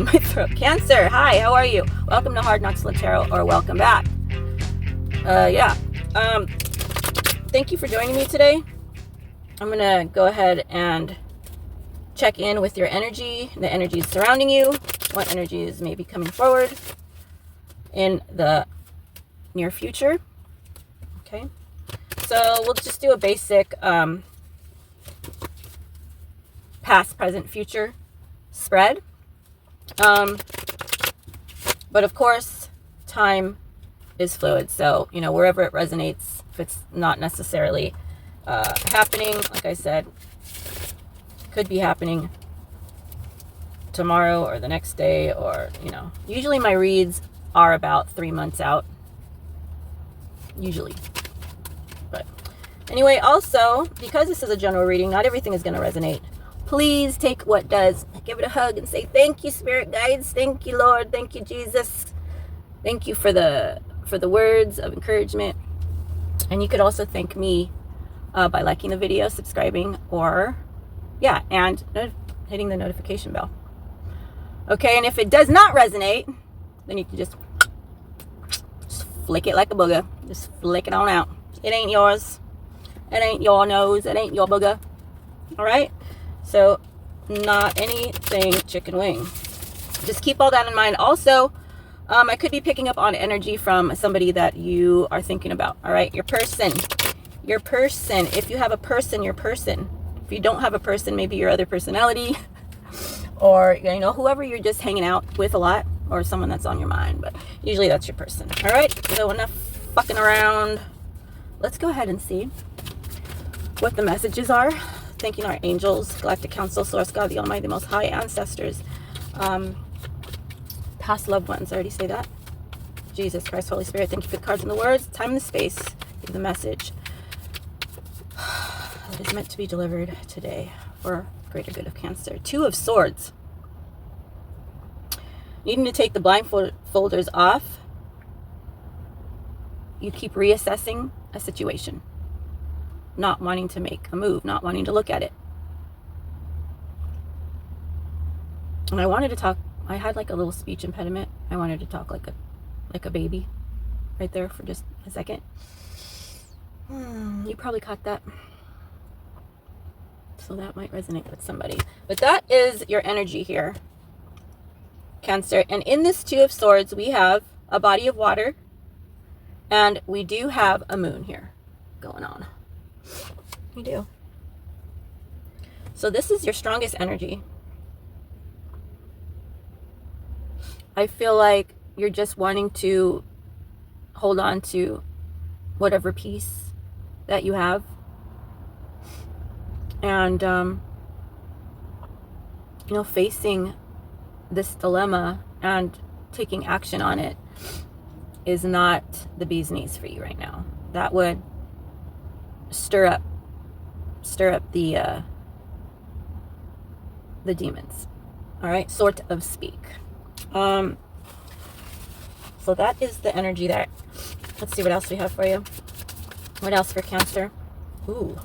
my throat. Cancer, hi, how are you? Welcome to Hard Knocks Tarot, or welcome back. Thank you for joining me today. I'm gonna go ahead and check in with your energy, the energies surrounding you, what energies may be coming forward in the near future. Okay, so we'll just do a basic past, present, future spread. But of course, time is fluid. So, wherever it resonates, if it's not necessarily happening, like I said, could be happening tomorrow or the next day, or, usually my reads are about 3 months out. Usually. But anyway, also, because this is a general reading, not everything is going to resonate. Please take what does. Give it a hug and say, thank you, Spirit Guides. Thank you, Lord. Thank you, Jesus. Thank you for the words of encouragement. And you could also thank me by liking the video, subscribing, or, and hitting the notification bell. Okay, and if it does not resonate, then you can just flick it like a booger. Just flick it on out. It ain't yours. It ain't your nose. It ain't your booger. All right? So, not anything chicken wing. Just keep all that in mind. Also, I could be picking up on energy from somebody that you are thinking about. All right? Your person. Your person. If you have a person, your person. If you don't have a person, maybe your other personality. Or, whoever you're just hanging out with a lot. Or someone that's on your mind. But usually that's your person. All right? So, enough fucking around. Let's go ahead and see what the messages are. Thanking our angels, Galactic Council, Source God, the Almighty, the Most High, ancestors, past loved ones. I already say that. Jesus Christ, Holy Spirit, thank you for the cards and the words. Time and the space. Give the message that is meant to be delivered today for greater good of Cancer. 2 of Swords. Needing to take the blindfolders off. You keep reassessing a situation. Not wanting to make a move, not wanting to look at it. And I wanted to talk, I had like a little speech impediment. I wanted to talk like a baby right there for just a second. You probably caught that. So that might resonate with somebody. But that is your energy here, Cancer. And in this 2 of Swords, we have a body of water. And we do have a moon here going on. You do. So this is your strongest energy. I feel like you're just wanting to hold on to whatever piece that you have. And, facing this dilemma and taking action on it is not the bee's knees for you right now. That would stir up the demons. All right, sort of speak. So that is the energy there. Let's see what else we have for you. What else for Cancer? Ooh.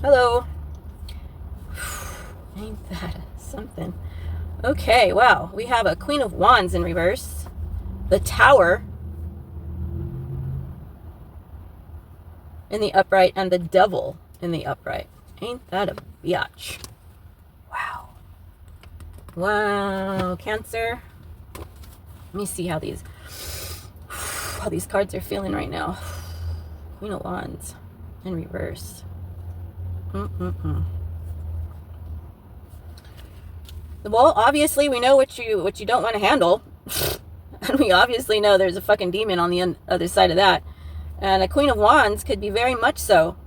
Hello. Ain't that something? Okay, wow. We have a Queen of Wands in reverse. The Tower in the upright, and the Devil in the upright. Ain't that a biatch? Wow. Wow, Cancer. Let me see how these cards are feeling right now. Queen of Wands in reverse. Well, obviously we know what you don't want to handle. And we obviously know there's a fucking demon on the other side of that. And a Queen of Wands could be very much so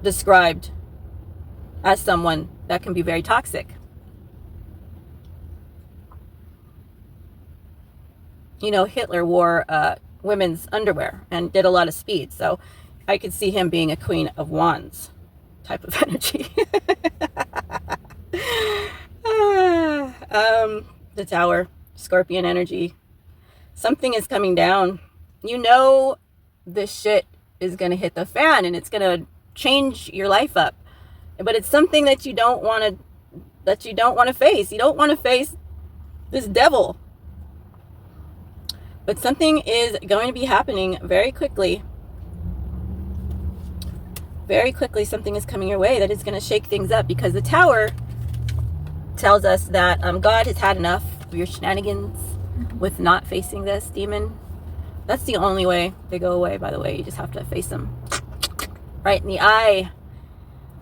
described as someone that can be very toxic. Hitler wore women's underwear and did a lot of speed. So I could see him being a Queen of Wands type of energy. The Tower, Scorpion energy. Something is coming down. This shit is going to hit the fan and it's going to change your life up. But it's something that you don't want to that you don't want to face. You don't want to face this devil. But something is going to be happening very quickly. Very quickly, something is coming your way that is going to shake things up, because the Tower tells us that God has had enough of your shenanigans with not facing this demon. That's the only way they go away, by the way. You just have to face them. Right in the eye.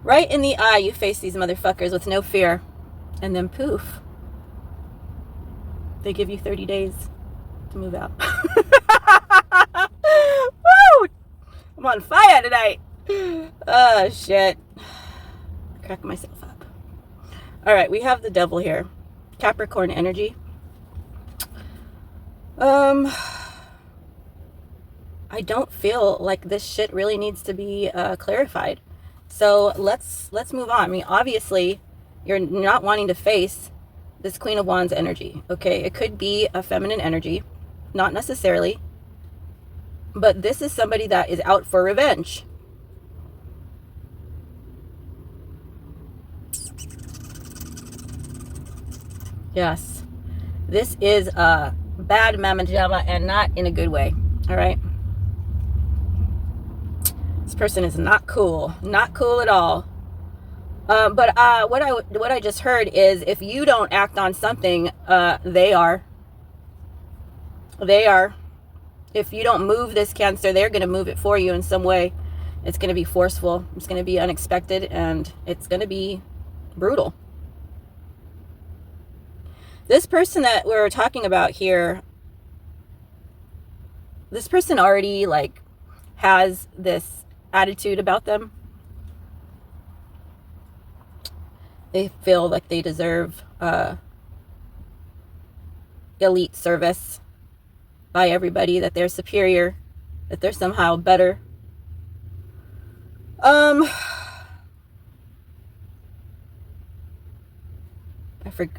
Right in the eye, you face these motherfuckers with no fear. And then poof. They give you 30 days to move out. Woo! I'm on fire tonight. Oh, shit. Crack myself up. All right, we have the devil here. Capricorn energy. I don't feel like this shit really needs to be clarified. So let's move on. I mean, obviously, you're not wanting to face this Queen of Wands energy. Okay, it could be a feminine energy, not necessarily, but this is somebody that is out for revenge. Yes, this is a bad mama jamma, and not in a good way. All right. This person is not cool at all. But what I just heard is, if you don't act on something, they are. If you don't move this Cancer, they're going to move it for you in some way. It's going to be forceful. It's going to be unexpected, and it's going to be brutal. This person that we're talking about here, this person already like has this attitude about them. They feel like they deserve elite service by everybody, that they're superior, that they're somehow better.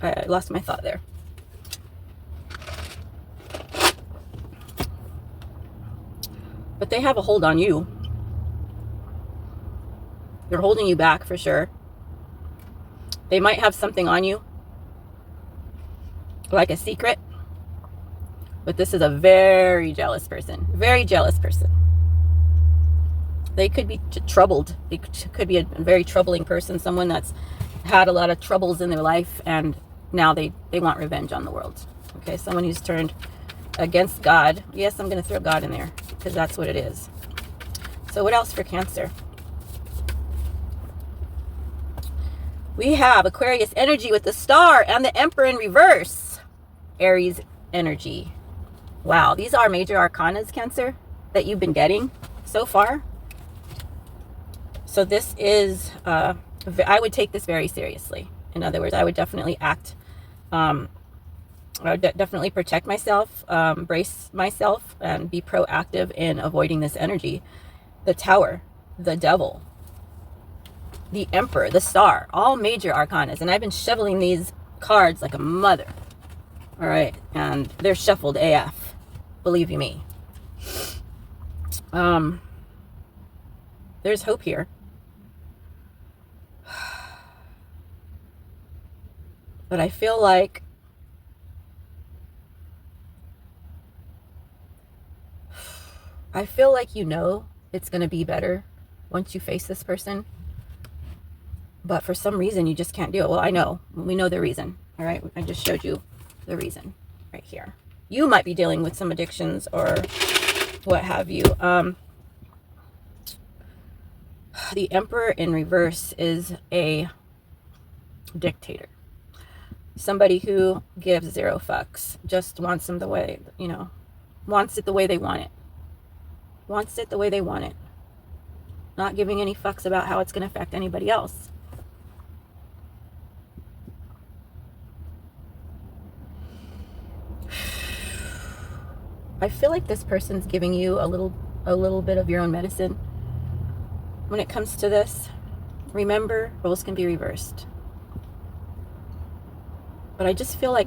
I lost my thought there. But they have a hold on you. They're holding you back for sure. They might have something on you, like a secret. But this is a very jealous person. Very jealous person. They could be troubled. They could be a very troubling person. Someone that's had a lot of troubles in their life, and now they want revenge on the world. Okay, someone who's turned against God. Yes, I'm going to throw God in there, because that's what it is. So what else for Cancer? We have Aquarius energy with the Star and the Emperor in reverse. Aries energy. Wow, these are major arcanas, Cancer, that you've been getting so far. So this is, I would take this very seriously. In other words, I would definitely act, I would definitely protect myself, brace myself, and be proactive in avoiding this energy. The Tower, the Devil, the Emperor, the Star, all major arcanas. And I've been shoveling these cards like a mother. All right, and they're shuffled AF, believe you me. There's hope here. But I feel like you know it's going to be better once you face this person. But for some reason, you just can't do it. Well, I know. We know the reason. All right. I just showed you the reason right here. You might be dealing with some addictions or what have you. The Emperor in reverse is a dictator. Somebody who gives zero fucks. Just wants them the way, wants it the way they want it. Wants it the way they want it. Not giving any fucks about how it's going to affect anybody else. I feel like this person's giving you a little bit of your own medicine. When it comes to this, remember, roles can be reversed. But I just feel like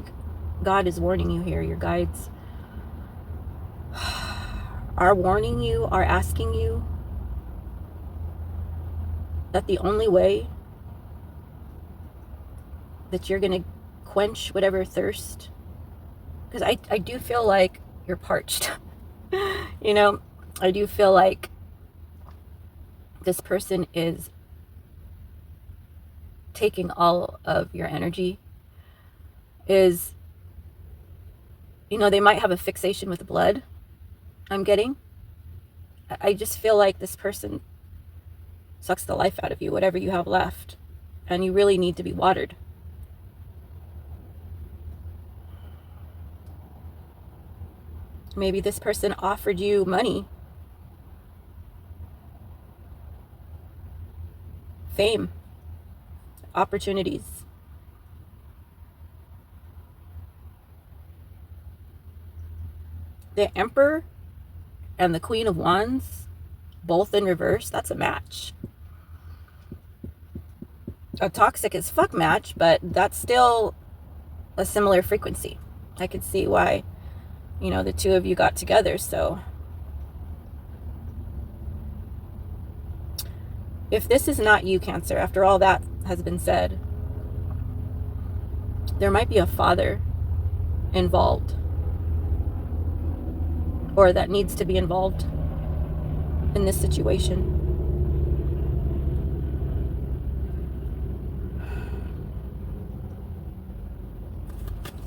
God is warning you here. Your guides are warning you, are asking you that the only way that you're going to quench whatever thirst. Because I do feel like you're parched. You know, I do feel like this person is taking all of your energy. Is, you know, they might have a fixation with blood, I'm getting. I just feel like this person sucks the life out of you, whatever you have left. And you really need to be watered. Maybe this person offered you money, fame, opportunities. The Emperor and the Queen of Wands, both in reverse, that's a match. A toxic as fuck match, but that's still a similar frequency. I could see why, you know, the two of you got together. So if this is not you, Cancer, after all that has been said, there might be a father involved, or that needs to be involved in this situation.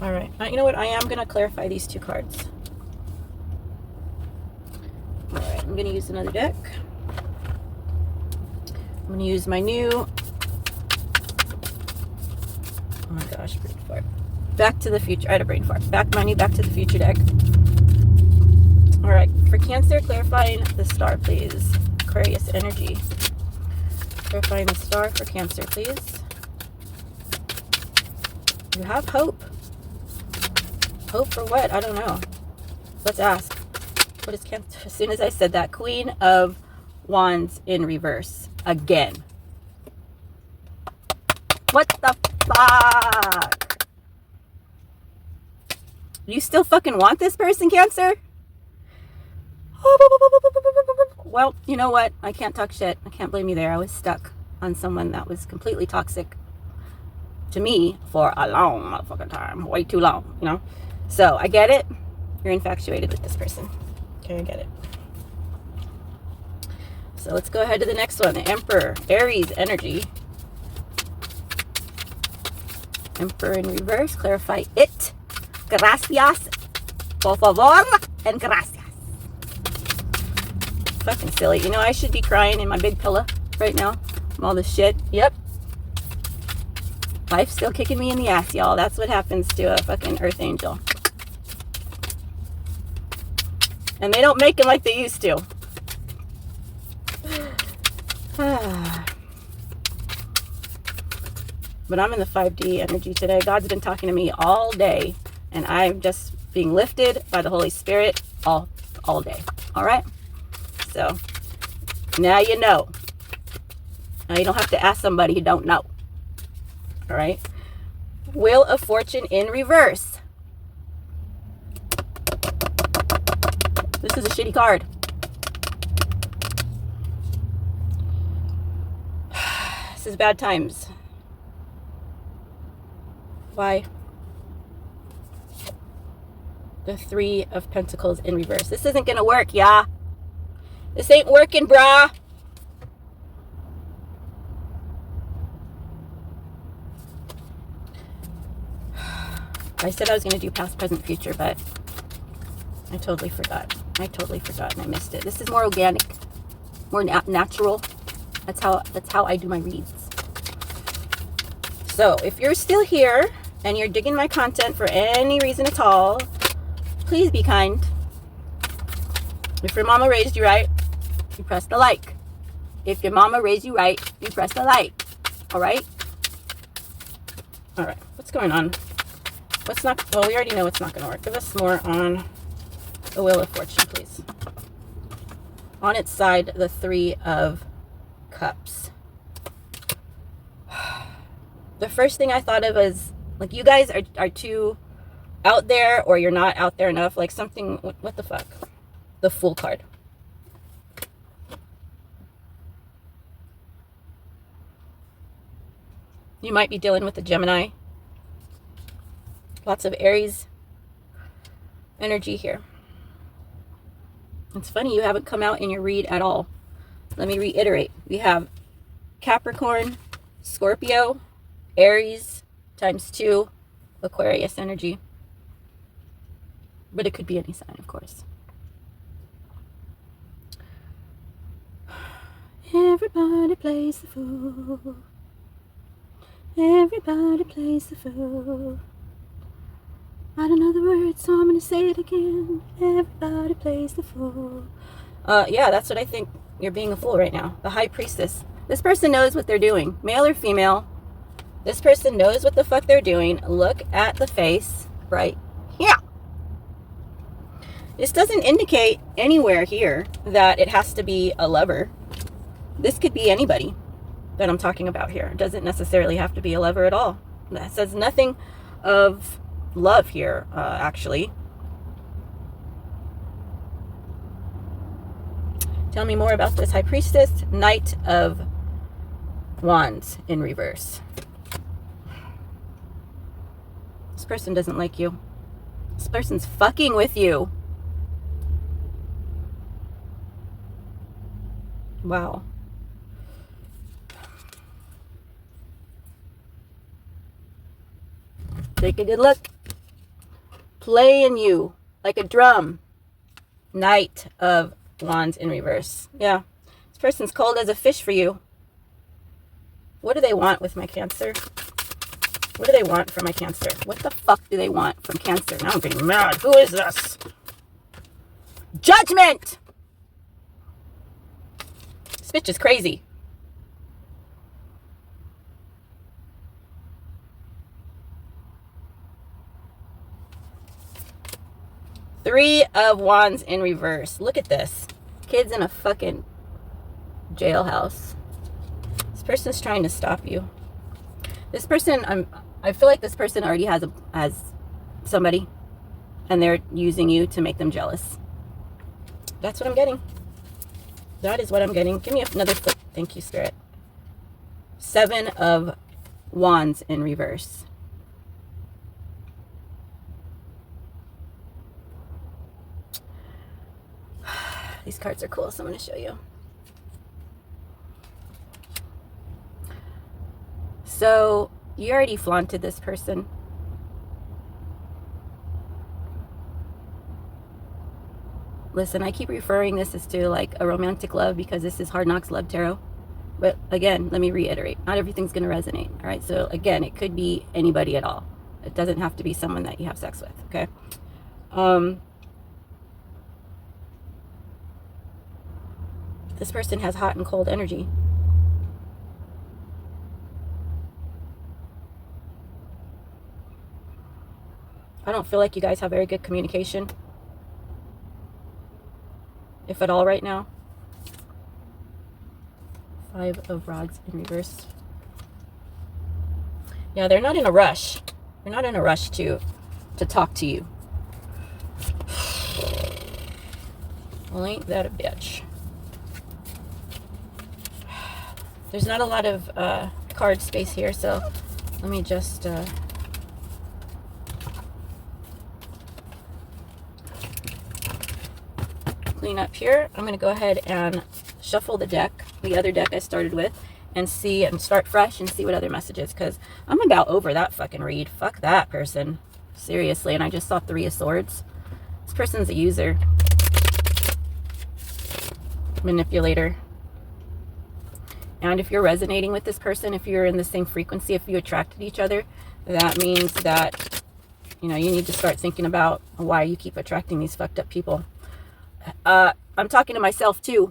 All right, you know what? I am going to clarify these two cards. All right, I'm going to use another deck. I'm going to use my new, oh my gosh, brain fart. Back to the Future. I had a brain fart. My new Back to the Future deck. All right, for Cancer, clarifying the star, please. Aquarius energy. Clarifying the star for Cancer, please. You have hope. Hope for what? I don't know. Let's ask. What is Cancer? As soon as I said that, Queen of Wands in reverse. Again. What the fuck? You still fucking want this person, Cancer? Well, you know what? I can't talk shit. I can't blame you there. I was stuck on someone that was completely toxic to me for a long motherfucking time. Way too long, you know? So, I get it. You're infatuated with this person. Okay, I get it. So, let's go ahead to the next one. The Emperor. Aries energy. Emperor in reverse. Clarify it. Gracias. Por favor. And gracias. Fucking silly. You know, I should be crying in my big pillow right now from all this shit. Yep. Life's still kicking me in the ass, y'all. That's what happens to a fucking earth angel. And they don't make them like they used to. But I'm in the 5D energy today. God's been talking to me all day. And I'm just being lifted by the Holy Spirit all day. All right? So, now you know. Now you don't have to ask somebody who don't know. All right? Wheel of Fortune in reverse. This is a shitty card. This is bad times. Why? The Three of Pentacles in reverse. This isn't gonna work, yeah. This ain't working, brah. I said I was gonna do past, present, future, but I totally forgot. And I missed it. This is more organic, more natural. That's how I do my reads. So if you're still here and you're digging my content for any reason at all, please be kind. If your mama raised you right, you press the like. If your mama raised you right, you press the like. All right? All right. What's going on? What's not? Well, we already know it's not going to work. Give us more on the Wheel of Fortune, please. On its side, the Three of Cups. The first thing I thought of was, like, you guys are too out there, or you're not out there enough. Like something, what the fuck? The Fool card. You might be dealing with a Gemini Lots of Aries energy here. It's funny you haven't come out in your read at all. Let me reiterate. We have Capricorn, Scorpio, Aries times 2, Aquarius energy. But it could be any sign, of course. Everybody plays the fool. Everybody plays the fool. I don't know the words, so I'm going to say it again. Everybody plays the fool. Yeah, that's what I think. You're being a fool right now. The High Priestess. This person knows what they're doing. Male or female. This person knows what the fuck they're doing. Look at the face right here. This doesn't indicate anywhere here that it has to be a lover. This could be anybody that I'm talking about here. It doesn't necessarily have to be a lover at all. That says nothing of love here, actually. Tell me more about this High Priestess. Knight of Wands in reverse. This person doesn't like you. This person's fucking with you. Wow. Take a good look. Playing you like a drum. Knight of Wands in reverse. Yeah. This person's cold as a fish for you. What do they want with my Cancer? What do they want from my Cancer? What the fuck do they want from Cancer? Now I'm getting mad. Who is this? Judgment! This bitch is crazy. Three of Wands in reverse. Look at this. Kids in a fucking jailhouse. This person's trying to stop you. This person, I feel like this person already has somebody, and they're using you to make them jealous. That's what I'm getting. That is what I'm getting. Give me another flip. Thank you, Spirit. 7 of Wands in reverse. These cards are cool, so I'm going to show you. So, you already flaunted this person. Listen, I keep referring this as to like a romantic love because this is Hard Knocks Love Tarot. But again, let me reiterate. Not everything's going to resonate. All right. So again, it could be anybody at all. It doesn't have to be someone that you have sex with. Okay. This person has hot and cold energy. I don't feel like you guys have very good communication, if at all, right now. 5 of Rods in reverse. Yeah, they're not in a rush. They're not in a rush to talk to you. Well, ain't that a bitch? There's not a lot of card space here, so let me just clean up here. I'm going to go ahead and shuffle the deck, the other deck I started with, and see and start fresh and see what other messages, because I'm about over that fucking read. Fuck that person. Seriously. And I just saw 3 of Swords. This person's a user. Manipulator. And if you're resonating with this person, if you're in the same frequency, if you attracted each other, that means that, you know, you need to start thinking about why you keep attracting these fucked up people. I'm talking to myself too.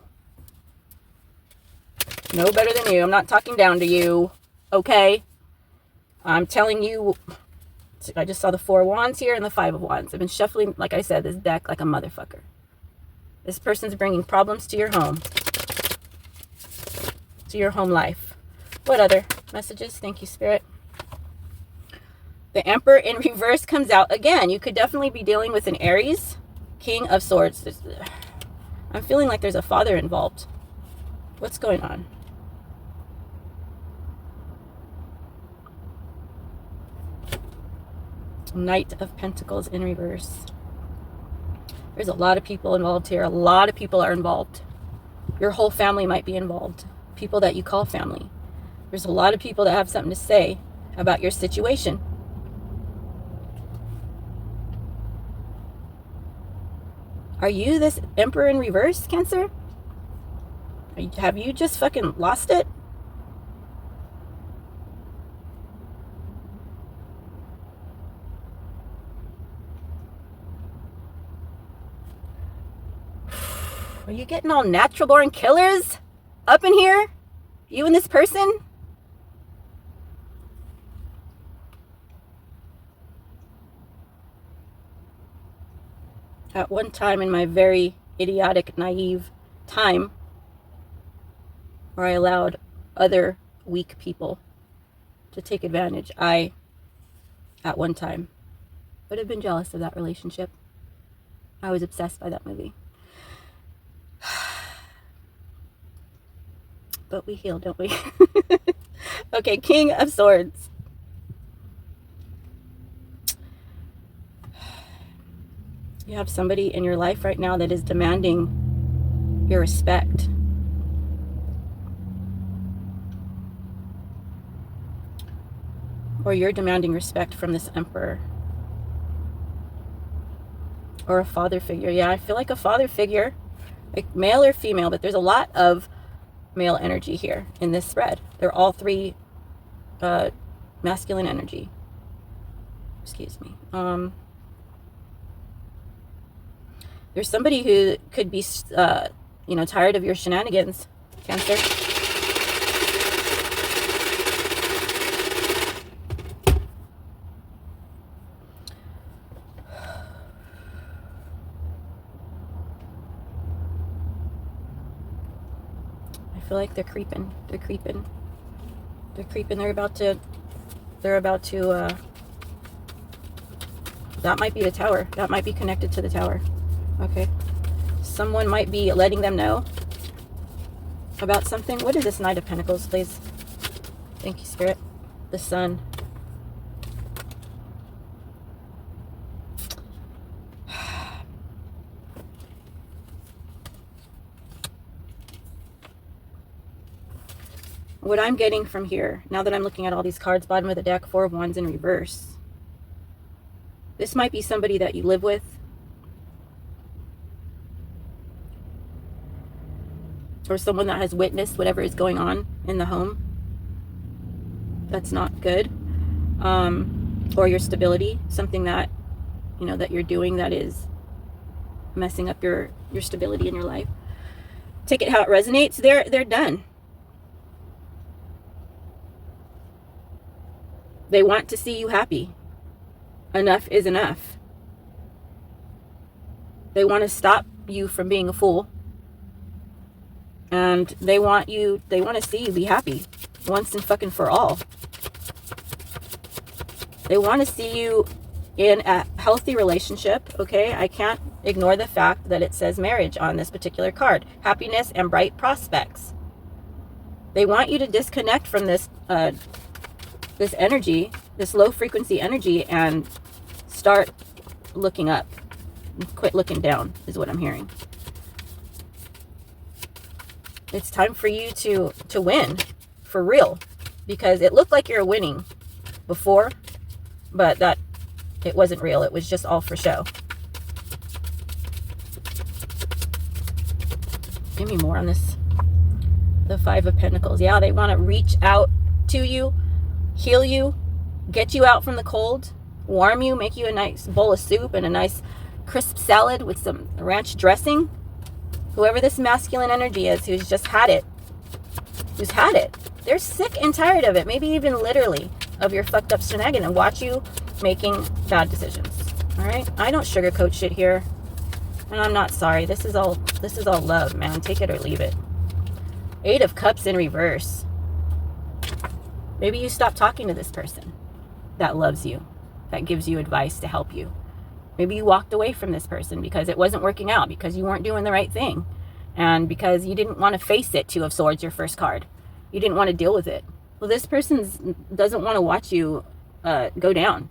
No better than you. I'm not talking down to you. Okay? I'm telling you. I just saw the 4 of Wands here and the 5 of Wands. I've been shuffling, like I said, this deck like a motherfucker. This person's bringing problems to your home. To your home life. What other messages? Thank you, Spirit. The Emperor in reverse comes out again. You could definitely be dealing with an Aries. King of Swords. I'm feeling like there's a father involved. What's going on? Knight of Pentacles in reverse. There's a lot of people involved here. A lot of people are involved. Your whole family might be involved. People that you call family. There's a lot of people that have something to say about your situation. Are you this Emperor in reverse, Cancer? Have you just fucking lost it? Are you getting all natural born killers up in here? You and this person? At one time in my very idiotic, naive time, where I allowed other weak people to take advantage, I, at one time, would have been jealous of that relationship. I was obsessed by that movie. But we heal, don't we? Okay, King of Swords. You have somebody in your life right now that is demanding your respect. Or you're demanding respect from this Emperor. Or a father figure. Yeah, I feel like a father figure. Like male or female, but there's a lot of male energy here in this spread. They're all three masculine energy. Excuse me. There's somebody who could be, tired of your shenanigans, Cancer. I feel like they're creeping. They're creeping. They're creeping. They're about to. That might be the tower. That might be connected to the tower. Okay. Someone might be letting them know about something. What is this Knight of Pentacles, please? Thank you, Spirit. The Sun. What I'm getting from here, now that I'm looking at all these cards, bottom of the deck, Four of Wands in reverse. This might be somebody that you live with. Or someone that has witnessed whatever is going on in the home. That's not good. Or your stability. Something that, that you're doing that is messing up your stability in your life. Take it how it resonates. They're done. They want to see you happy. Enough is enough. They want to stop you from being a fool. And they want to see you be happy once and fucking for all. They want to see you in a healthy relationship, okay? I can't ignore the fact that it says marriage on this particular card. Happiness and bright prospects. They want you to disconnect from this this energy, this low frequency energy, and start looking up. Quit looking down is what I'm hearing. It's time for you to win for real, because it looked like you're winning before, but that it wasn't real. It was just all for show. Give me more on this. The Five of Pentacles. Yeah, they want to reach out to you, heal you, get you out from the cold, warm you, make you a nice bowl of soup and a nice crisp salad with some ranch dressing. Whoever this masculine energy is who's just had it, they're sick and tired of it, maybe even literally, of your fucked up shenanigans, and watch you making bad decisions. All right, I don't sugarcoat shit here, and I'm not sorry. This is all love, man. Take it or leave it. Eight of Cups in reverse. Maybe you stop talking to this person that loves you, that gives you advice to help you. Maybe you walked away from this person because it wasn't working out, because you weren't doing the right thing, and because you didn't want to face it. Two of Swords, your first card. You didn't want to deal with it. Well, this person doesn't want to watch you go down.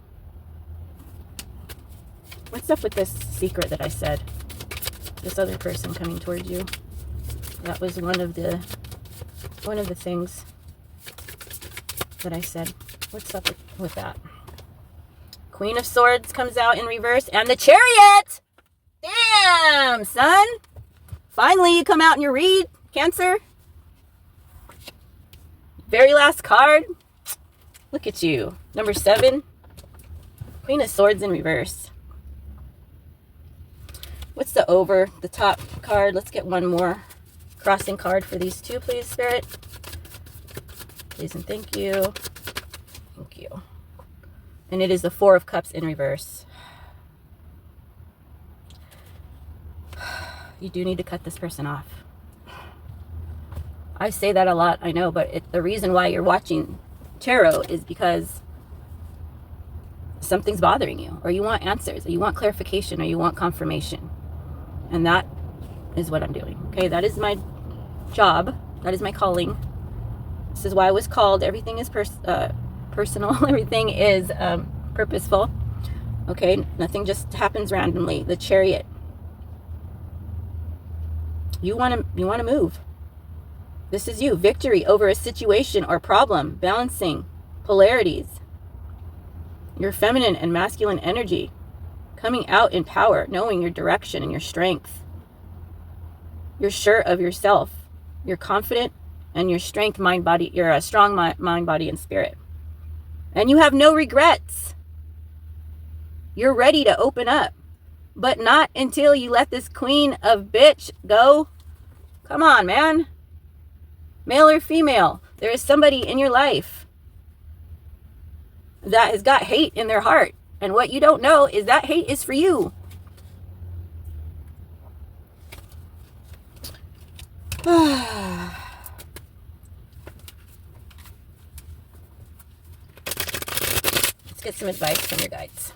What's up with this secret that I said? This other person coming towards you. That was one of the things that I said. What's up with that? Queen of Swords comes out in reverse, and the Chariot. Damn, son. Finally, you come out in your read, Cancer. Very last card. Look at you. Number 7. Queen of Swords in reverse. What's the over the top card? Let's get one more crossing card for these two, please, Spirit. Please and thank you. Thank you. And it is the 4 of Cups in reverse. You do need to cut this person off. I say that a lot, I know, but the reason why you're watching tarot is because something's bothering you, or you want answers, or you want clarification, or you want confirmation. And that is what I'm doing. Okay, that is my job. That is my calling. This is why I was called. Everything is personal. Everything is purposeful. Okay, nothing just happens randomly. The Chariot. You want to move. This is you. Victory over a situation or problem. Balancing polarities. Your feminine and masculine energy. Coming out in power. Knowing your direction and your strength. You're sure of yourself. You're confident. And your strength, mind, body. You're a strong mind, body, and spirit. And you have no regrets. You're ready to open up. But not until you let this queen of bitch go. Come on, man. Male or female. There is somebody in your life that has got hate in their heart. And what you don't know is that hate is for you. Let's get some advice from your guides.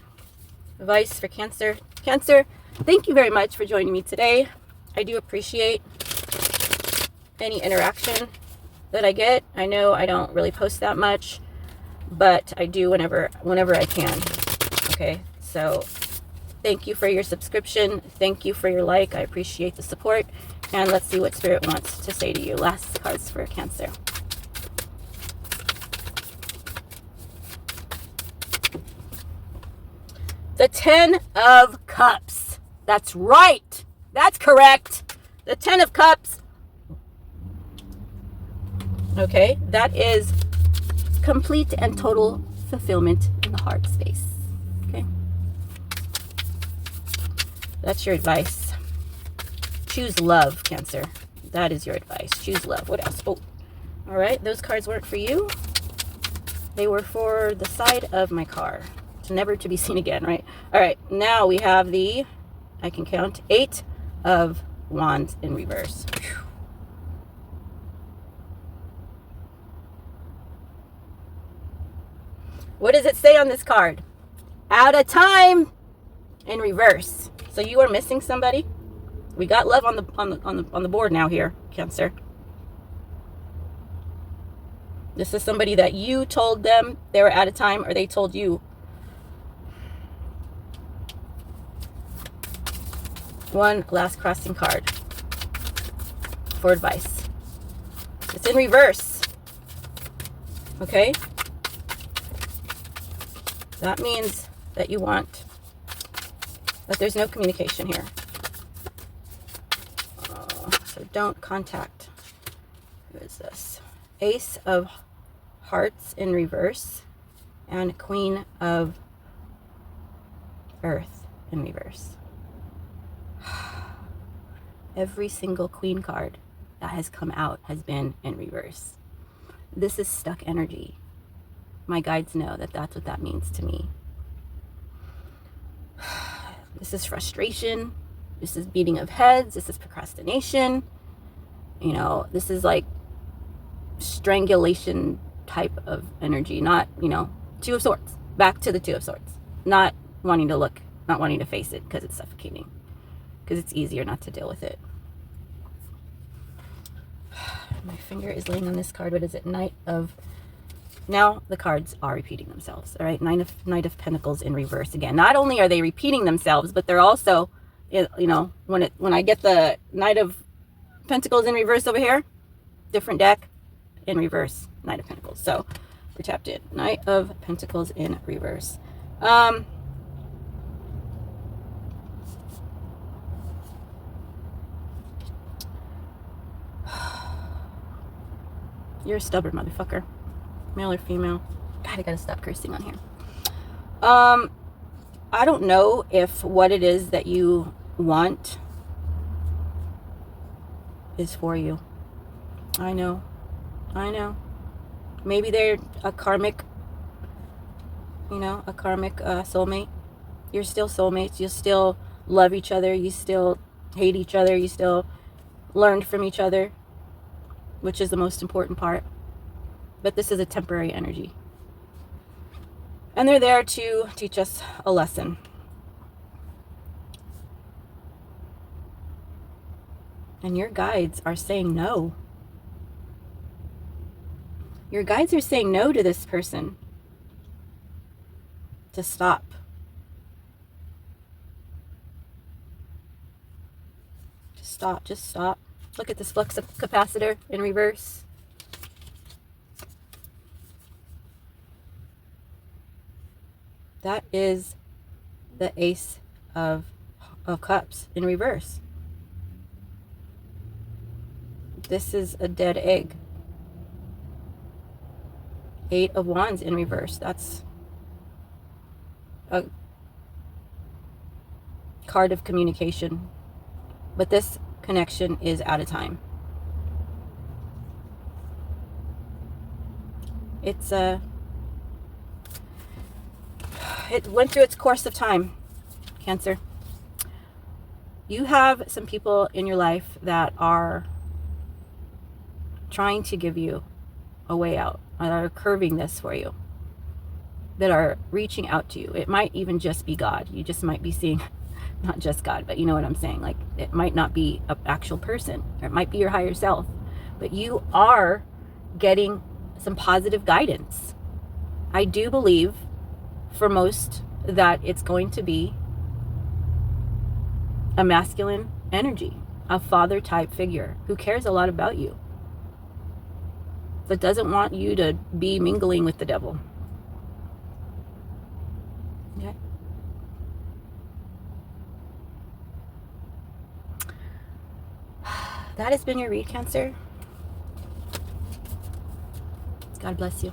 Advice for Cancer. Cancer, thank you very much for joining me today. I do appreciate any interaction that I get. I know I don't really post that much, but I do whenever I can. Okay, so thank you for your subscription. Thank you for your like. I appreciate the support. And let's see what Spirit wants to say to you. Last cards for Cancer. The 10 of Cups. That's right. That's correct. The 10 of Cups. Okay, that is complete and total fulfillment in the heart space. Okay. That's your advice. Choose love, Cancer. That is your advice. Choose love. What else? Oh, all right. Those cards weren't for you. They were for the side of my car. Never to be seen again, right? All right, now we have the, I can count, 8 of Wands in reverse. What does it say on this card? Out of time in reverse. So you are missing somebody. We got love on the board now here, Cancer. This is somebody that you told them they were out of time, or they told you. One last crossing card for advice. It's in reverse. Okay? That means that you want, that there's no communication here. So don't contact. Who is this? Ace of Hearts in reverse and Queen of Earth in reverse. Every single queen card that has come out has been in reverse. This is stuck energy. My guides know that that's what that means to me. This is frustration. This is beating of heads. This is procrastination. You know, this is like strangulation type of energy. Not, you know, Two of Swords. Back to the Two of Swords. Not wanting to look, not wanting to face it because it's suffocating. Because it's easier not to deal with it. My finger is laying on this card. What is it? Knight of Now the cards are repeating themselves. All right, Knight of Pentacles in reverse again. Not only are they repeating themselves, but they're also, you know, when I get the Knight of Pentacles in reverse over here, different deck, in reverse, Knight of Pentacles. So we're tapped in. Knight of Pentacles in reverse. You're a stubborn motherfucker. Male or female. God, I gotta stop cursing on here. I don't know if what it is that you want is for you. I know. Maybe they're a karmic, you know, a karmic soulmate. You're still soulmates. You still love each other. You still hate each other. You still learned from each other, which is the most important part. But this is a temporary energy. And they're there to teach us a lesson. And your guides are saying no. Your guides are saying no to this person. To stop. Just stop. Look at this flux capacitor in reverse. That is the Ace of Cups in reverse. This is a dead egg. 8 of Wands in reverse. That's a card of communication. But this connection is out of time. It went through its course of time, Cancer. You have some people in your life that are trying to give you a way out, that are curving this for you, that are reaching out to you. It might even just be God. You just might be seeing, not just God, but you know what I'm saying. Like, it might not be an actual person, or it might be your higher self, but you are getting some positive guidance. I do believe for most that it's going to be a masculine energy, a father type figure who cares a lot about you, that doesn't want you to be mingling with the devil. Okay. That has been your read, Cancer. God bless you.